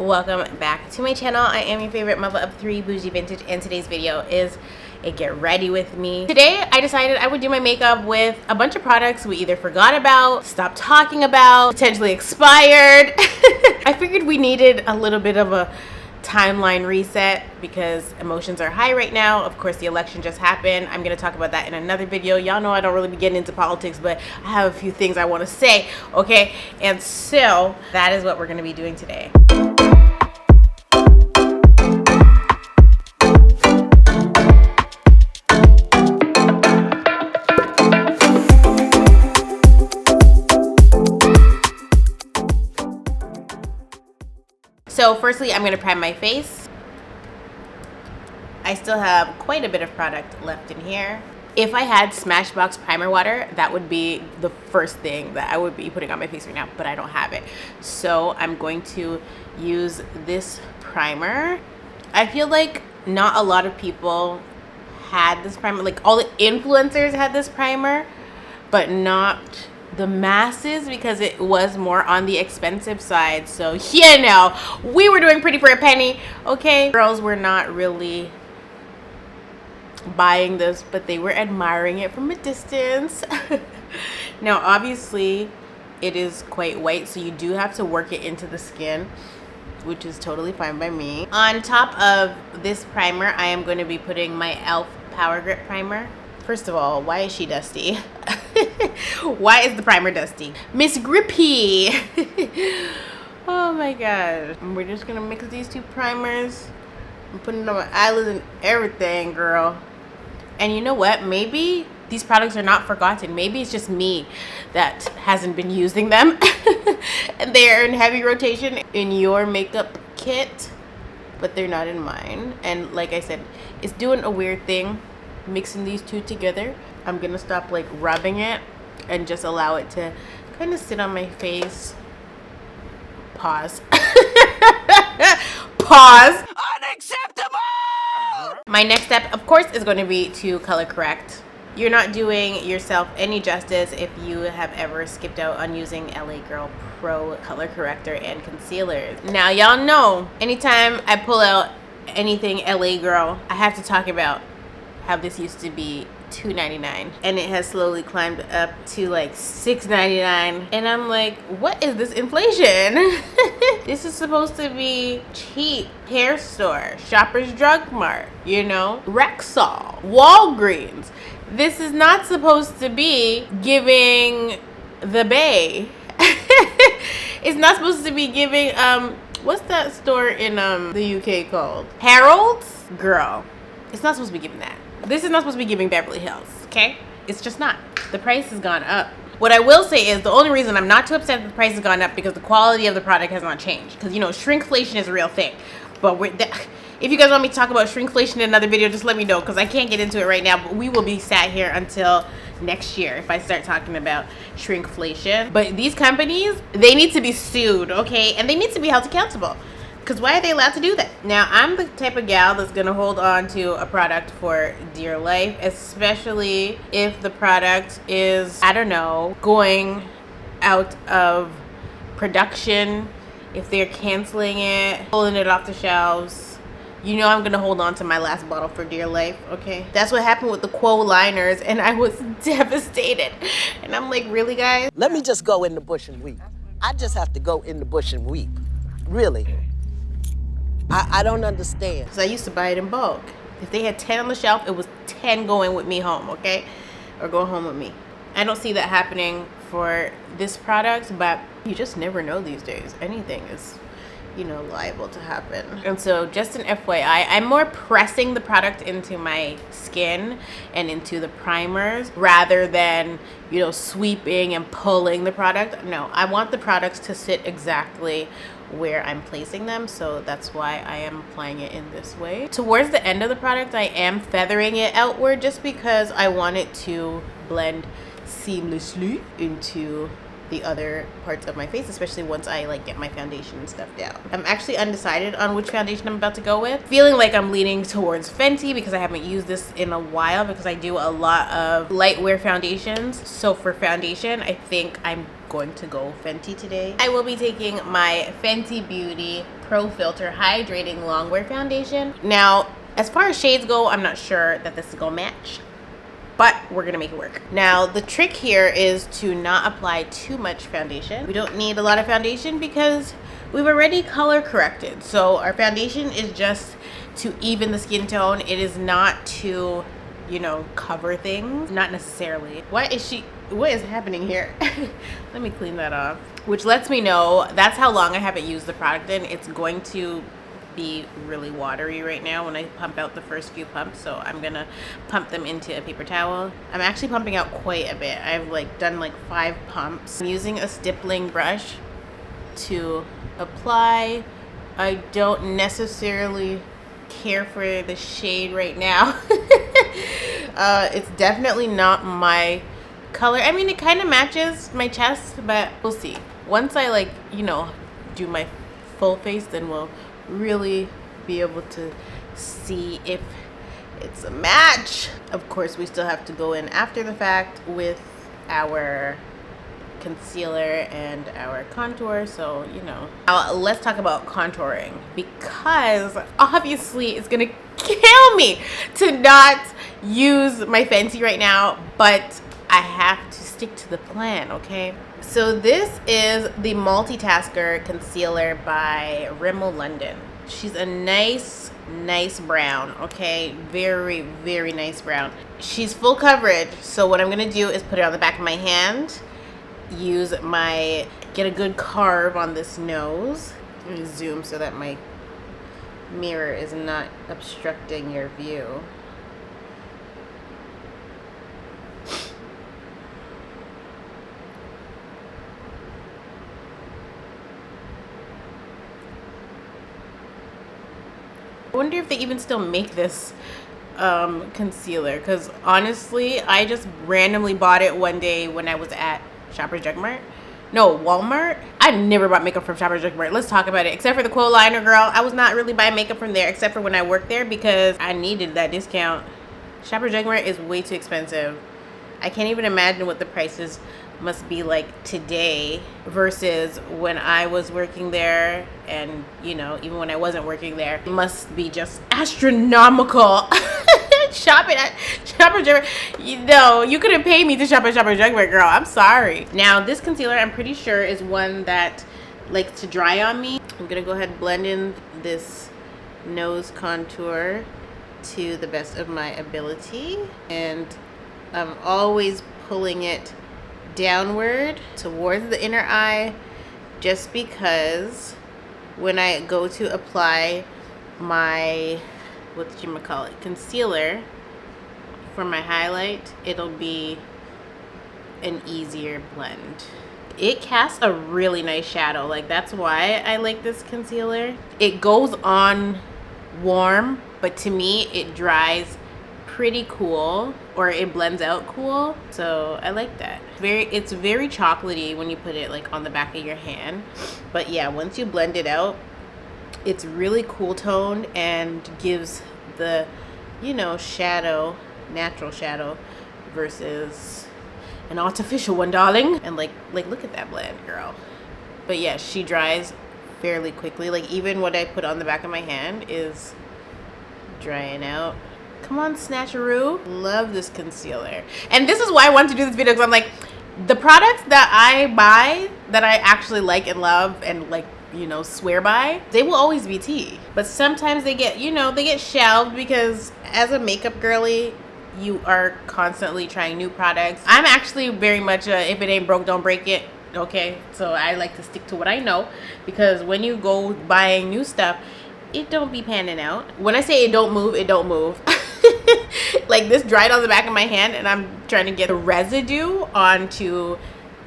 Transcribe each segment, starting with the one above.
Welcome back to my channel. I am your favorite mother of three, Bougie Vintage, and today's video is a get ready with me. Today I decided I would do my makeup with a bunch of products we either forgot about, stopped talking about, potentially expired. I figured we needed a little bit of a timeline reset because emotions are high right now. Of course, the election just happened. I'm going to talk about that in another video. Y'all know I don't really be getting into politics, but I have a few things I want to say, okay? And so that is what we're going to be doing today. So firstly, I'm going to prime my face. I still have quite a bit of product left in here. If I had Smashbox primer water, that would be the first thing that I would be putting on my face right now, but I don't have it. So I'm going to use this primer. I feel like not a lot of people had this primer. Like all the influencers had this primer, but not the masses because it was more on the expensive side. So you know, we were doing pretty for a penny, okay? Girls were not really buying this, but they were admiring it from a distance. Now obviously it is quite white, so you do have to work it into the skin, which is totally fine by me. On top of this primer, I am going to be putting my e.l.f. Power Grip Primer. First of all, why is she dusty? Why is the primer dusty? Miss Grippy. Oh my god. And we're just gonna mix these two primers. I'm putting it on my eyelids and everything, girl. And you know what? Maybe these products are not forgotten. Maybe it's just me that hasn't been using them. And they're in heavy rotation in your makeup kit, but they're not in mine. And like I said, it's doing a weird thing mixing these two together. I'm gonna stop like rubbing it and just allow it to kind of sit on my face. Pause. Pause. Unacceptable. My next step, of course, is going to be to color correct. You're not doing yourself any justice if you have ever skipped out on using LA Girl Pro color corrector and concealers. Now y'all know anytime I pull out anything LA Girl, I have to talk about how this used to be $2.99 and it has slowly climbed up to like $6.99, and I'm like, what is this inflation? This is supposed to be cheap hair store, Shoppers Drug Mart, you know, Rexall, Walgreens. This is not supposed to be giving the Bay. It's not supposed to be giving what's that store in the UK called? Harold's? Girl, it's not supposed to be giving that. This is not supposed to be giving Beverly Hills, okay? It's just not. The price has gone up. What I will say is the only reason I'm not too upset that the price has gone up because the quality of the product has not changed. Because, you know, shrinkflation is a real thing. But if you guys want me to talk about shrinkflation in another video, just let me know because I can't get into it right now. But we will be sat here until next year if I start talking about shrinkflation. But these companies, they need to be sued, okay? And they need to be held accountable. Because why are they allowed to do that? Now, I'm the type of gal that's going to hold on to a product for dear life, especially if the product is, I don't know, going out of production, if they're canceling it, pulling it off the shelves. You know I'm going to hold on to my last bottle for dear life, okay? That's what happened with the Quo liners, and I was devastated. And I'm like, really, guys? Let me just go in the bush and weep. I just have to go in the bush and weep. Really. I don't understand. So I used to buy it in bulk. If they had 10 on the shelf, it was 10 going with me home, okay? Or go home with me. I don't see that happening for this product, but you just never know these days. Anything is, you know, liable to happen. And so just an FYI, I'm more pressing the product into my skin and into the primers rather than, you know, sweeping and pulling the product. No, I want the products to sit exactly where I'm placing them, so that's why I am applying it in this way. Towards the end of the product, I am feathering it outward just because I want it to blend seamlessly into the other parts of my face, especially once I like get my foundation and stuff down. I'm actually undecided on which foundation I'm about to go with. Feeling like I'm leaning towards Fenty because I haven't used this in a while because I do a lot of lightwear foundations. So for foundation, I think I'm going to go Fenty today. I will be taking my Fenty Beauty Pro Filter Hydrating Longwear Foundation. Now, as far as shades go, I'm not sure that this is gonna match, but we're gonna make it work. Now, the trick here is to not apply too much foundation. We don't need a lot of foundation because we've already color corrected. So our foundation is just to even the skin tone. It is not to, you know, cover things. Not necessarily. What is happening here? Let me clean that off. Which lets me know that's how long I haven't used the product in. It's going to be really watery right now when I pump out the first few pumps, so I'm gonna pump them into a paper towel. I'm actually pumping out quite a bit. I've like done like 5 pumps. I'm using a stippling brush to apply. I don't necessarily care for the shade right now. It's definitely not my color. I mean, it kind of matches my chest, but we'll see. Once I, like, you know, do my full face, then we'll really be able to see if it's a match. Of course, we still have to go in after the fact with our concealer and our contour, so you know. Now let's talk about contouring, because obviously it's gonna kill me to not use my Fenty right now, but I have to stick to the plan, okay? So this is the Multitasker Concealer by Rimmel London. She's a nice brown, okay? Very, very nice brown. She's full coverage, so what I'm gonna do is put it on the back of my hand, get a good carve on this nose. Let me zoom so that my mirror is not obstructing your view. I wonder if they even still make this concealer, because honestly, I just randomly bought it one day when I was at Shoppers Drug Mart. No, Walmart. I never bought makeup from Shoppers Drug Mart. Let's talk about it. Except for the Quo Liner, girl. I was not really buying makeup from there, except for when I worked there, because I needed that discount. Shoppers Drug Mart is way too expensive. I can't even imagine what the prices must be like today versus when I was working there, and you know, even when I wasn't working there, it must be just astronomical. Shopping at Shoppers Drug Mart, you know, you couldn't pay me to shop at Shoppers Drug Mart, girl. I'm sorry. Now this concealer, I'm pretty sure, is one that likes to dry on me. I'm gonna go ahead and blend in this nose contour to the best of my ability, and I'm always pulling it downward towards the inner eye, just because when I go to apply my concealer for my highlight, it'll be an easier blend. It casts a really nice shadow. Like, that's why I like this concealer. It goes on warm, but to me it dries pretty cool, or it blends out cool, so I like that. It's very chocolatey when you put it like on the back of your hand, but yeah, once you blend it out, it's really cool toned and gives the, you know, shadow, natural shadow versus an artificial one, darling. And like look at that blend, girl. But yeah, she dries fairly quickly. Like, even what I put on the back of my hand is drying out. Come on, Snatcheroo. Love this concealer. And this is why I wanted to do this video, because I'm like, the products that I buy that I actually like and love and, like, you know, swear by, they will always be tea. But sometimes they get, you know, they get shelved, because as a makeup girly, you are constantly trying new products. I'm actually very much a, if it ain't broke, don't break it. Okay, so I like to stick to what I know, because when you go buying new stuff, it don't be panning out. When I say it don't move, it don't move. Like, this dried on the back of my hand, and I'm trying to get the residue onto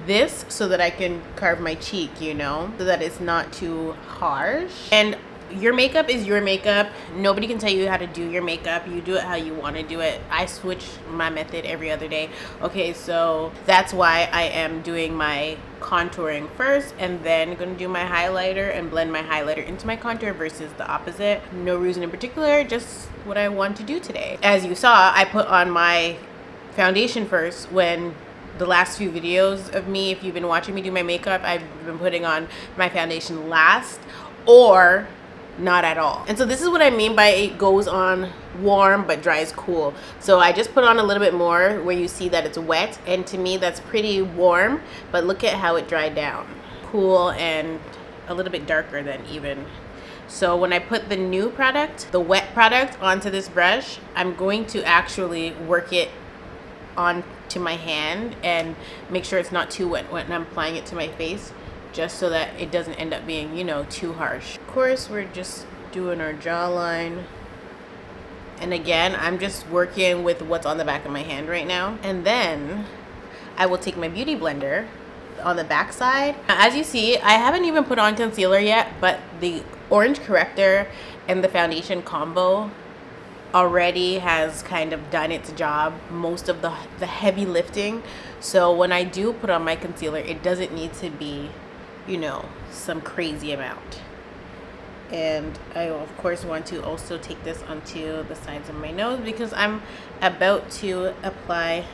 this so that I can carve my cheek, you know, so that it's not too harsh. And your makeup is your makeup. Nobody can tell you how to do your makeup. You do it how you want to do it. I switch my method every other day. Okay, so that's why I am doing my contouring first, and then gonna do my highlighter and blend my highlighter into my contour versus the opposite. No reason in particular, just what I want to do today. As you saw, I put on my foundation first. When the last few videos of me, if you've been watching me do my makeup, I've been putting on my foundation last, or not at all. And so this is what I mean by it goes on warm but dries cool. So I just put on a little bit more where you see that it's wet, and to me that's pretty warm, but look at how it dried down. Cool and a little bit darker than even. So when I put the new product, the wet product, onto this brush, I'm going to actually work it onto my hand and make sure it's not too wet when I'm applying it to my face, just so that it doesn't end up being, you know, too harsh. Of course, we're just doing our jawline. And again, I'm just working with what's on the back of my hand right now. And then I will take my beauty blender on the back side. Now, as you see, I haven't even put on concealer yet, but the orange corrector and the foundation combo already has kind of done its job, most of the heavy lifting. So when I do put on my concealer, it doesn't need to be, you know, some crazy amount. And I of course want to also take this onto the sides of my nose because I'm about to apply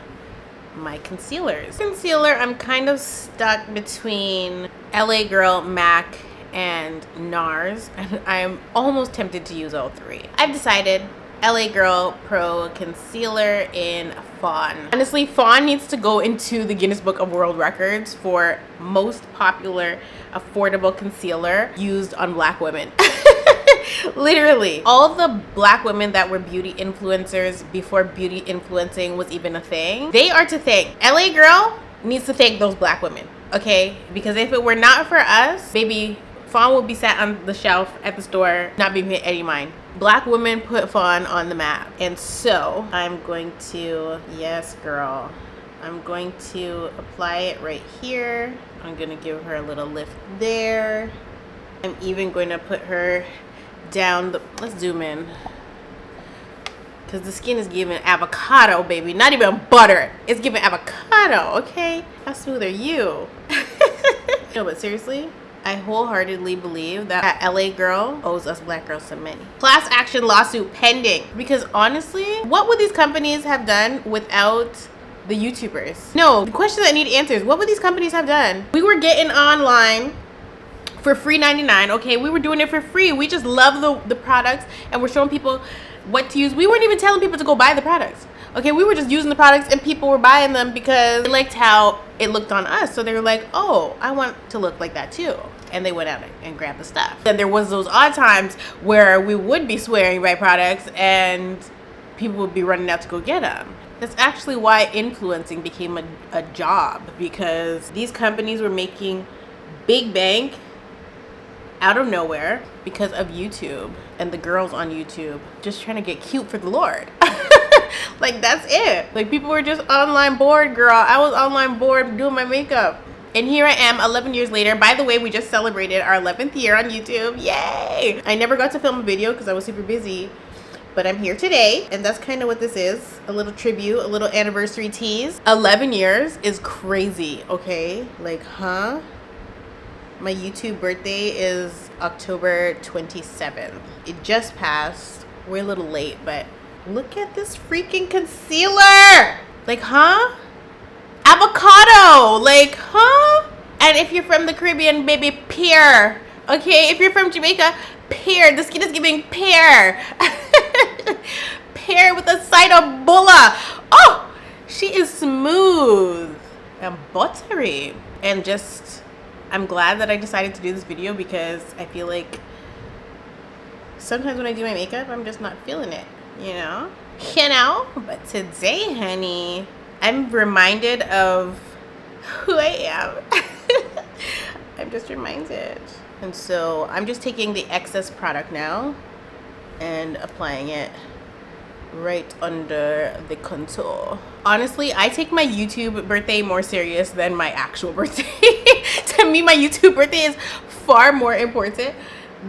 my concealers. Concealer, I'm kind of stuck between LA Girl, MAC, and NARS, and I'm almost tempted to use all three. I've decided LA Girl Pro Concealer in Fawn. Honestly, Fawn needs to go into the Guinness Book of World Records for most popular affordable concealer used on black women. Literally, all the black women that were beauty influencers before beauty influencing was even a thing, they are to thank. LA Girl needs to thank those black women, okay? Because if it were not for us, baby, Fawn would be sat on the shelf at the store, not being paid any mind. Black women put Fawn on the map. And so I'm going to, yes girl, I'm going to apply it right here. I'm gonna give her a little lift there. I'm even going to put her down the, let's zoom in, because the skin is giving avocado, baby, not even butter, it's giving avocado. Okay, how smooth are you? No, but seriously, I wholeheartedly believe that LA Girl owes us black girls some money. Class action lawsuit pending, because honestly, what would these companies have done without the YouTubers? No, the question that need answers, what would these companies have done? We were getting online for free 99, okay? We were doing it for free. We just love the products, and we're showing people what to use. We weren't even telling people to go buy the products, okay? We were just using the products, and people were buying them because they liked how it looked on us. So they were like, oh, I want to look like that too. And they went out and grabbed the stuff. Then there was those odd times where we would be swearing by products and people would be running out to go get them. That's actually why influencing became a job, because these companies were making big bank out of nowhere because of YouTube and the girls on YouTube just trying to get cute for the Lord. Like, that's it. Like, people were just online bored, girl. I was online bored doing my makeup. And here I am 11 years later. By the way, we just celebrated our 11th year on YouTube. Yay! I never got to film a video because I was super busy, but I'm here today, and that's kind of what this is. A little tribute, a little anniversary tease. 11 years is crazy, okay? Like, huh? My YouTube birthday is October 27th. It just passed. We're a little late, but look at this freaking concealer. Like, huh? Avocado. Like, huh? And if you're from the Caribbean, baby, pear. Okay, if you're from Jamaica, pear. The skin is giving pear. Pear with a side of bulla. Oh, she is smooth and buttery. And just, I'm glad that I decided to do this video because I feel like sometimes when I do my makeup, I'm just not feeling it, you know? But today, honey, I'm reminded of who I am. I'm just reminded. And so I'm just taking the excess product now and applying it right under the contour. Honestly, I take my YouTube birthday more serious than my actual birthday. To me, my YouTube birthday is far more important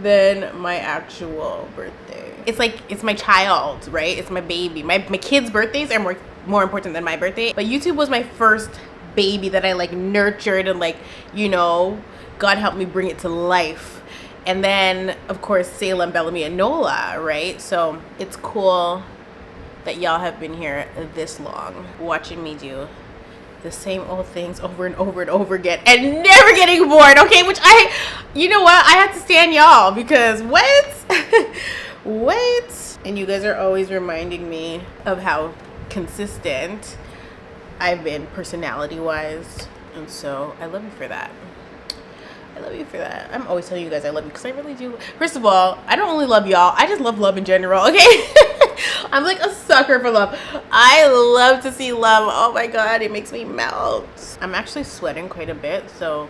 than my actual birthday. It's like, it's my child, right? It's my baby. My kids' birthdays are more important than my birthday. But YouTube was my first baby that I like nurtured and like, you know, God helped me bring it to life. And then of course Salem, Bellamy, and Nola, right? So it's cool that y'all have been here this long watching me do the same old things over and over and over again and never getting bored, okay? Which you know what? I have to stand y'all because what? What? And you guys are always reminding me of how consistent I've been personality-wise. And so I love you for that. I love you for that. I'm always telling you guys I love you because I really do. First of all, I don't only love y'all. I just love love in general, okay? I'm like a sucker for love. I love to see love. Oh my God, it makes me melt. I'm actually sweating quite a bit, so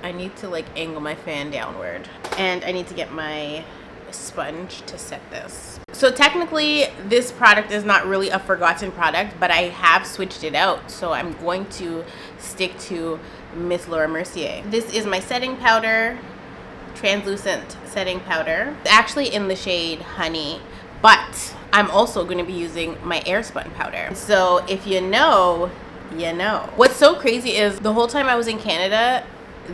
I need to like angle my fan downward. And I need to get my sponge to set this. So technically, this product is not really a forgotten product, but I have switched it out. So I'm going to stick to Miss Laura Mercier. This is my setting powder, translucent setting powder. It's actually in the shade Honey, but I'm also going to be using my Airspun powder. So if you know, you know. What's so crazy is the whole time I was in Canada,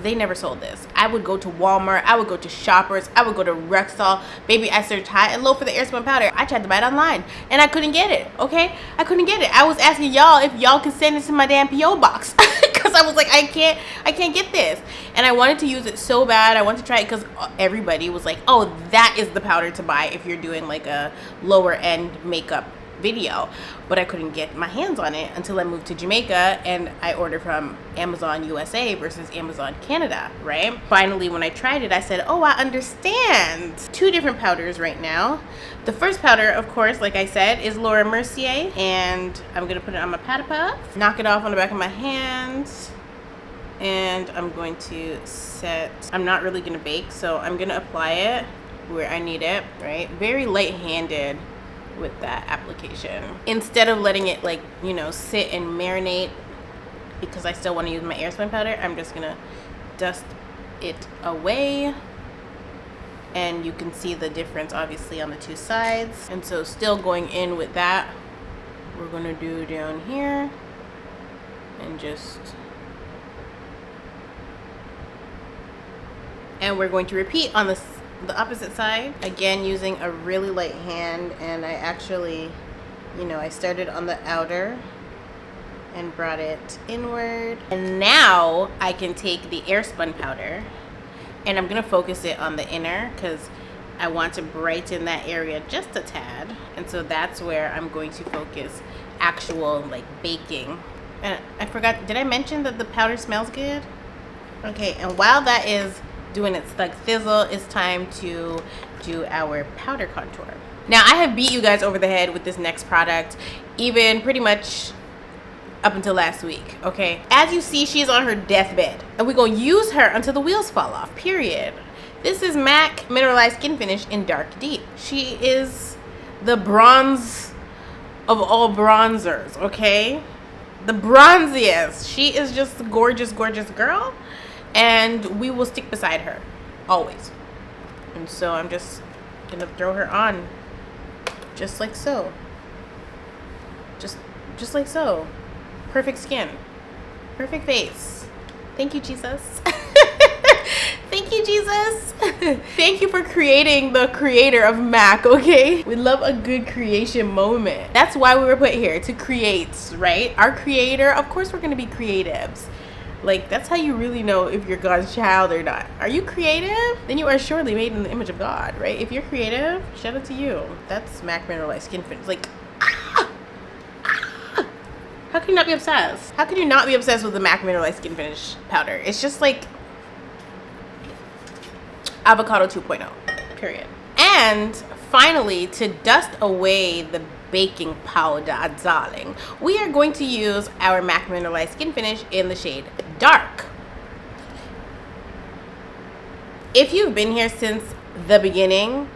they never sold this. I would go to Walmart, I would go to Shoppers, I would go to Rexall. Baby, I searched high and low for the Airspun powder. I tried to buy it online and I couldn't get it, okay? I couldn't get it. I was asking y'all if y'all could send it to my damn P.O. box because I was like, I can't get this. And I wanted to use it so bad. I wanted to try it because everybody was like, oh, that is the powder to buy if you're doing like a lower end makeup video, but I couldn't get my hands on it until I moved to Jamaica and I ordered from Amazon USA versus Amazon Canada, right? Finally, when I tried it, I said, oh, I understand. Two different powders right now. The first powder, of course, like I said, is Laura Mercier, and I'm gonna put it on my pat puff, knock it off on the back of my hands, and I'm going to set. I'm not really gonna bake, so I'm gonna apply it where I need it, right? Very light-handed with that application, instead of letting it like, you know, sit and marinate, because I still want to use my Airspun powder. I'm just gonna dust it away, and you can see the difference obviously on the two sides. And so still going in with that, we're gonna do down here and we're going to repeat on the opposite side, again using a really light hand. And I actually, you know, I started on the outer and brought it inward, and now I can take the Airspun powder and I'm gonna focus it on the inner because I want to brighten that area just a tad. And so that's where I'm going to focus actual like baking. And I forgot, did I mention that the powder smells good? Okay, and while that is doing its like thizzle, it's time to do our powder contour. Now I have beat you guys over the head with this next product, even pretty much up until last week, okay? As you see, she's on her deathbed, and we're gonna use her until the wheels fall off, period. This is MAC Mineralized Skin Finish in Dark Deep. She is the bronze of all bronzers, okay? The bronziest. She is just a gorgeous, gorgeous girl. And we will stick beside her, always. And so I'm just gonna throw her on, just like so. Just like so. Perfect skin, perfect face. Thank you, Jesus. Thank you, Jesus. Thank you for creating the creator of MAC, okay? We love a good creation moment. That's why we were put here, to create, right? Our creator, of course we're gonna be creatives. Like, that's how you really know if you're God's child or not. Are you creative? Then you are surely made in the image of God, right? If you're creative, shout out to you. That's MAC Mineralized Skin Finish. Like, how can you not be obsessed? How can you not be obsessed with the MAC Mineralized Skin Finish powder? It's just like avocado 2.0, period. And finally, to dust away the baking powder, darling, we are going to use our MAC Mineralized Skin Finish in the shade Dark. If you've been here since the beginning,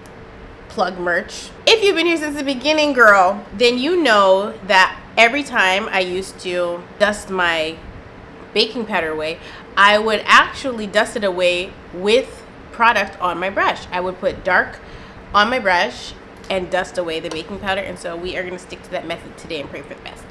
plug merch. If you've been here since the beginning, girl, then you know that every time I used to dust my baking powder away, I would actually dust it away with product on my brush. I would put Dark on my brush and dust away the baking powder. And so we are going to stick to that method today and pray for the best.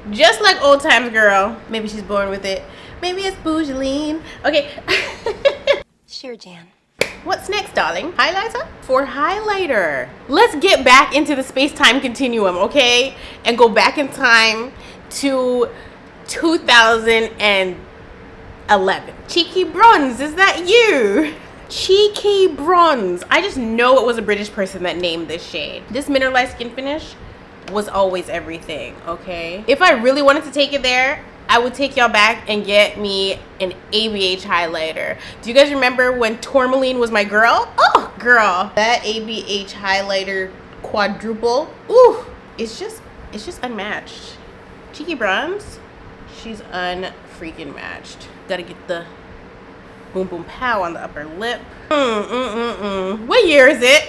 Just like old times, girl. Maybe she's born with it. Maybe it's Bougeline. Okay. Sure, Jan. What's next, darling? Highlighter? For highlighter, let's get back into the space-time continuum, okay? And go back in time to 2011. Cheeky Bronze, is that you? Cheeky Bronze. I just know it was a British person that named this shade. This mineralized skin finish was always everything, okay? If I really wanted to take it there, I would take y'all back and get me an ABH highlighter. Do you guys remember when Tourmaline was my girl? Oh, girl. That ABH highlighter quadruple. Ooh, it's just unmatched. Cheeky Bronze, she's unfreaking matched. Gotta get the boom boom pow on the upper lip. What year is it?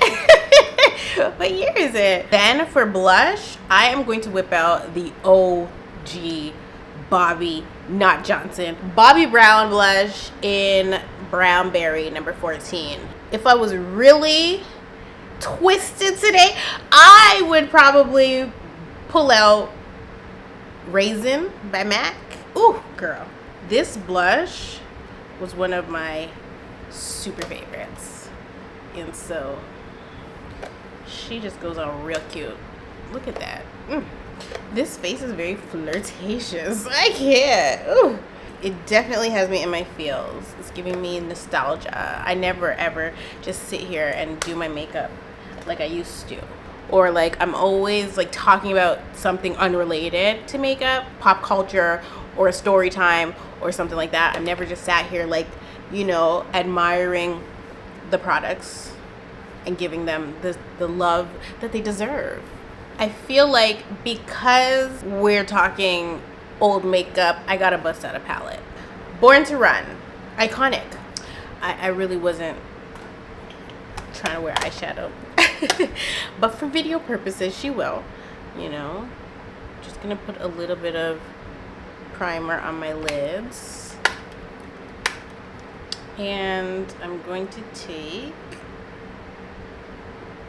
What year is it? Then for blush, I am going to whip out the OG Bobbi, not Johnson. Bobbi Brown blush in Brown Berry, number 14. If I was really twisted today, I would probably pull out Raisin by MAC. Ooh, girl. This blush was one of my super favorites. And so she just goes on real cute. Look at that. This face is very flirtatious. I can't. Ooh. It definitely has me in my feels. It's giving me nostalgia. I never ever just sit here and do my makeup like I used to. Or like I'm always like talking about something unrelated to makeup, pop culture, or a story time or something like that. I've never just sat here like, you know, admiring the products and giving them the love that they deserve. I feel like because we're talking old makeup, I gotta bust out a palette. Born to Run, iconic. I really wasn't trying to wear eyeshadow. But for video purposes, she will, you know. Just gonna put a little bit of primer on my lids. And I'm going to take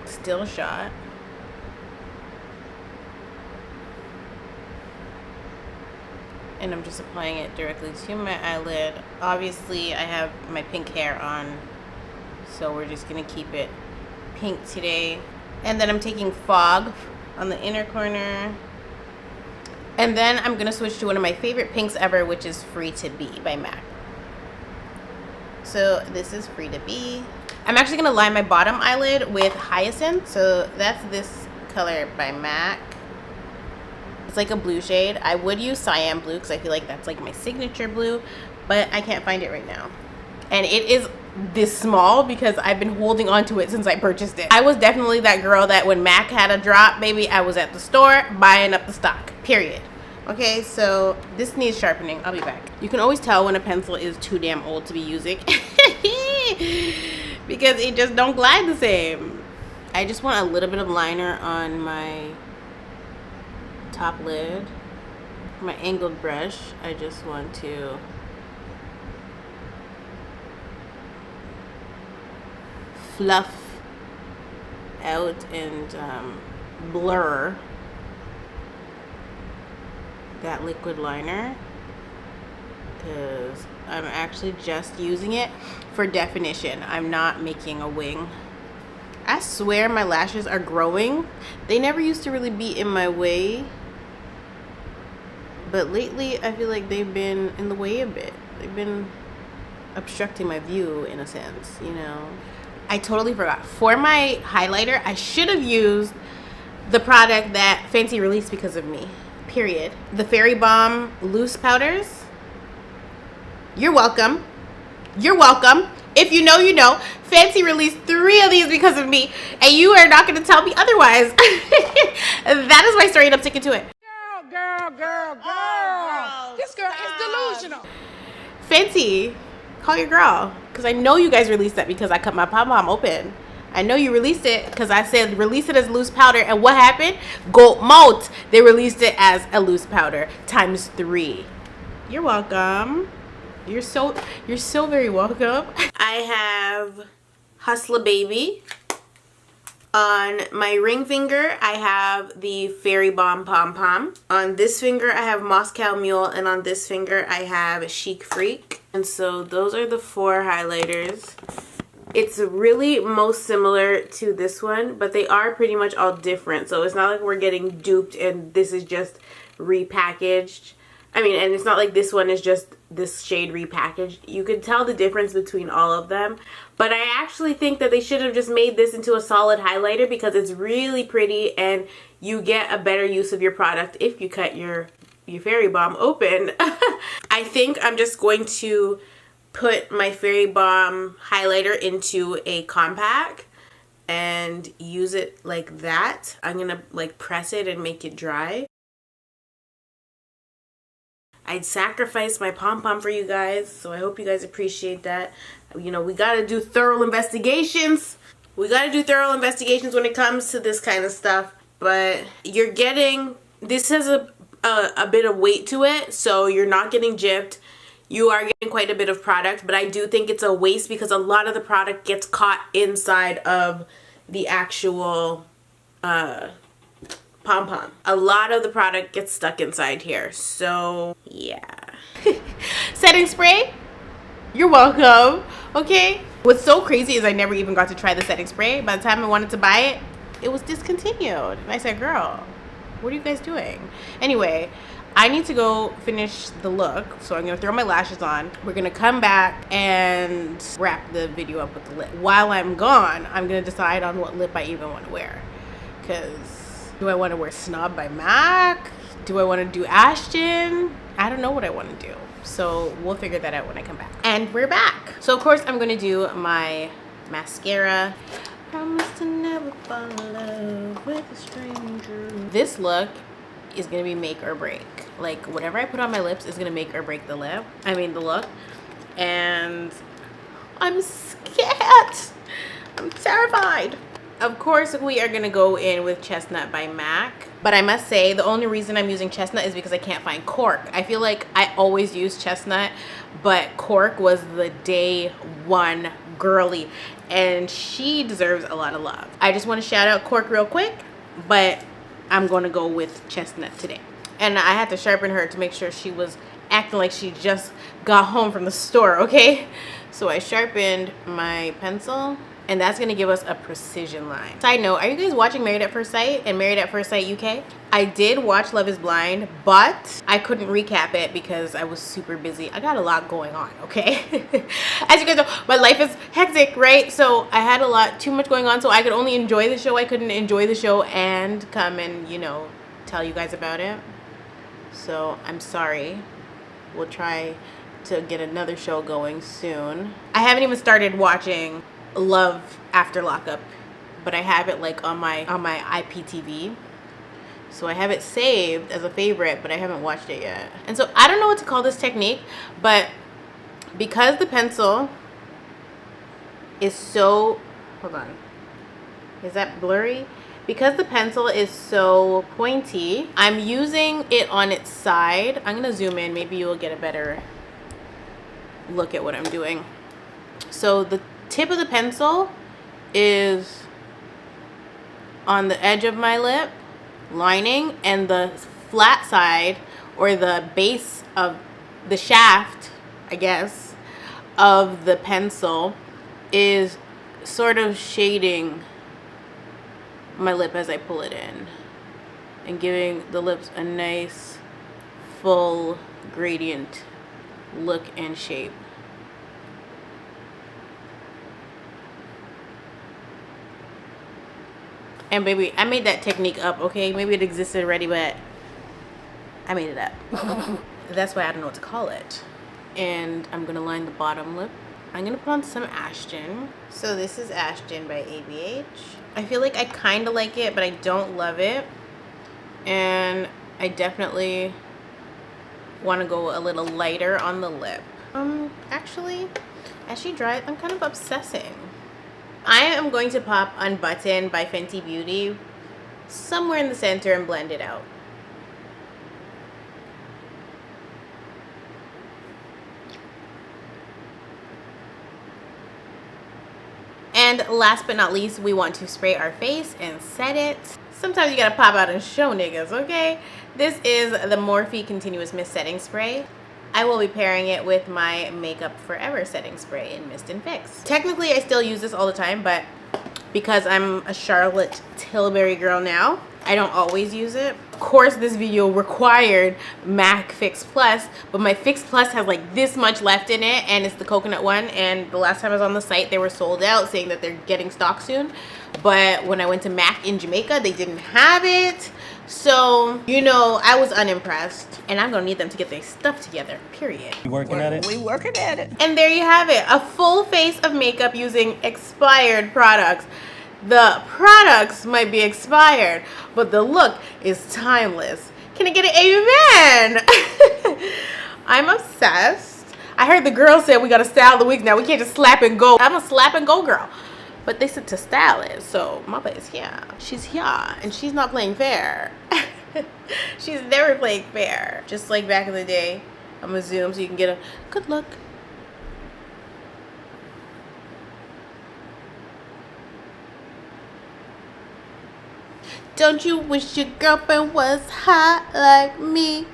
Still Shot. And I'm just applying it directly to my eyelid. Obviously, I have my pink hair on, so we're just gonna keep it pink today. And then I'm taking Fog on the inner corner. And then I'm gonna switch to one of my favorite pinks ever, which is Free to Be by MAC. So this is Free to Be. I'm actually gonna line my bottom eyelid with Hyacinth. So that's this color by MAC. It's like a blue shade. I would use cyan blue because I feel like that's like my signature blue, but I can't find it right now. And it is this small because I've been holding on to it since I purchased it. I was definitely that girl that when MAC had a drop, baby, I was at the store buying up the stock, period. Okay, so this needs sharpening. I'll be back. You can always tell when a pencil is too damn old to be using because it just don't glide the same. I just want a little bit of liner on my top lid. My angled brush, I just want to fluff out and blur that liquid liner because I'm actually just using it for definition. I'm not making a wing. I swear my lashes are growing. They never used to really be in my way, but lately I feel like they've been in the way a bit. They've been obstructing my view in a sense, you know. I totally forgot. For my highlighter, I should have used the product that Fenty released because of me, period. The Fairy Balm loose powders. You're welcome. You're welcome. If you know, you know. Fenty released 3 of these because of me, and you are not going to tell me otherwise. That is my story, and I'm sticking to it. Girl. Oh, this girl is delusional. Fenty, call your girl, because I know you guys released that because I cut my pom-pom open. I know you released it because I said release it as loose powder, and what happened? Gold Malt. They released it as a loose powder times 3. You're welcome. You're so very welcome. I have Hustler Baby. On my ring finger, I have the Fairy Balm Pom Pom. On this finger, I have Moscow Mule, and on this finger, I have Chic Freak. And so those are the 4 highlighters It's really most similar to this one, but they are pretty much all different. So it's not like we're getting duped and this is just repackaged. I mean, and it's not like this one is just this shade repackaged. You can tell the difference between all of them. But I actually think that they should have just made this into a solid highlighter because it's really pretty and you get a better use of your product if you cut your Fairy Balm open. I think I'm just going to put my Fairy Balm highlighter into a compact and use it like that. I'm gonna like press it and make it dry. I'd sacrifice my pom-pom for you guys, so I hope you guys appreciate that. You know, we gotta do thorough investigations. We gotta do thorough investigations when it comes to this kind of stuff. But you're getting, this has a bit of weight to it, so you're not getting gypped. You are getting quite a bit of product, but I do think it's a waste because a lot of the product gets caught inside of the actual pom-pom. A lot of the product gets stuck inside here, so yeah. Setting spray, you're welcome, okay? What's so crazy is I never even got to try the setting spray. By the time I wanted to buy it, it was discontinued. And I said, girl, what are you guys doing? Anyway, I need to go finish the look, so I'm gonna throw my lashes on. We're gonna come back and wrap the video up with the lip. While I'm gone, I'm gonna decide on what lip I even want to wear. Cause do I want to wear Snob by MAC? Do I want to do Ashton? I don't know what I want to do. So we'll figure that out when I come back. And we're back. So of course I'm gonna do my mascara. Promise to never fall in love with a stranger. This look is gonna be make or break. Like whatever I put on my lips is gonna make or break the lip. I mean the look. And I'm scared. I'm terrified. Of course we are gonna go in with Chestnut by MAC. But I must say the only reason I'm using Chestnut is because I can't find Cork. I feel like I always use Chestnut, but Cork was the day one girly and she deserves a lot of love. I just want to shout out Cork real quick, but I'm going to go with Chestnut today. And I had to sharpen her to make sure she was acting like she just got home from the store, okay? So I sharpened my pencil, and that's going to give us a precision line. Side note, are you guys watching Married at First Sight and Married at First Sight UK? I did watch Love is Blind, but I couldn't recap it because I was super busy. I got a lot going on, okay? As you guys know, my life is hectic, right? So I had a lot, too much going on, so I could only enjoy the show. I couldn't enjoy the show and come and, you know, tell you guys about it. So I'm sorry. We'll try to get another show going soon. I haven't even started watching Love After Lockup, but I have it like on my IPTV. So I have it saved as a favorite, but I haven't watched it yet. And so I don't know what to call this technique, but because the pencil is so, hold on, is that blurry? Because the pencil is so pointy, I'm using it on its side. I'm gonna zoom in, maybe you'll get a better look at what I'm doing. So the tip of the pencil is on the edge of my lip lining, and the flat side, or the base of the shaft, I guess, of the pencil is sort of shading my lip as I pull it in and giving the lips a nice full gradient look and shape. And baby, I made that technique up, okay? Maybe it existed already, but I made it up. That's why I don't know what to call it. And I'm gonna line the bottom lip. I'm gonna put on some Ashton. So this is Ashton by ABH. I feel like I kind of like it, but I don't love it. And I definitely want to go a little lighter on the lip. Actually, as she dries, I'm kind of obsessing. I am going to pop Unbutton by Fenty Beauty somewhere in the center and blend it out. And last but not least, we want to spray our face and set it. Sometimes you gotta pop out and show niggas, okay? This is the Morphe Continuous Mist Setting Spray. I will be pairing it with my Makeup Forever setting spray in Mist and Fix. Technically, I still use this all the time, but because I'm a Charlotte Tilbury girl now, I don't always use it. Of course, this video required MAC Fix Plus, but my Fix Plus has like this much left in it, and it's the coconut one, and the last time I was on the site, they were sold out, saying that they're getting stock soon. But when I went to MAC in Jamaica, they didn't have it. So, you know, I was unimpressed, and I'm gonna need them to get their stuff together, period. You working at it? We working at it. And there you have it, a full face of makeup using expired products. The products might be expired, but the look is timeless. Can I get an amen? I'm obsessed. I heard the girls say we got to style the week now. We can't just slap and go. I'm a slap and go girl. But they said to style it, so my is here. She's here, and she's not playing fair. She's never playing fair. Just like back in the day. I'm gonna zoom so you can get a good look. Don't you wish your girlfriend was hot like me?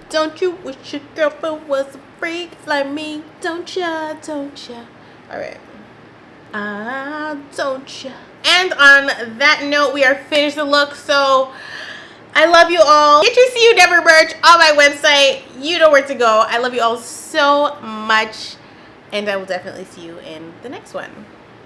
Don't you wish your girlfriend was a freak like me? Don't ya, don't ya? Alright. Don't ya? And on that note, we are finished the look, so I love you all. Get your See You Never merch on my website. You know where to go. I love you all so much, and I will definitely see you in the next one.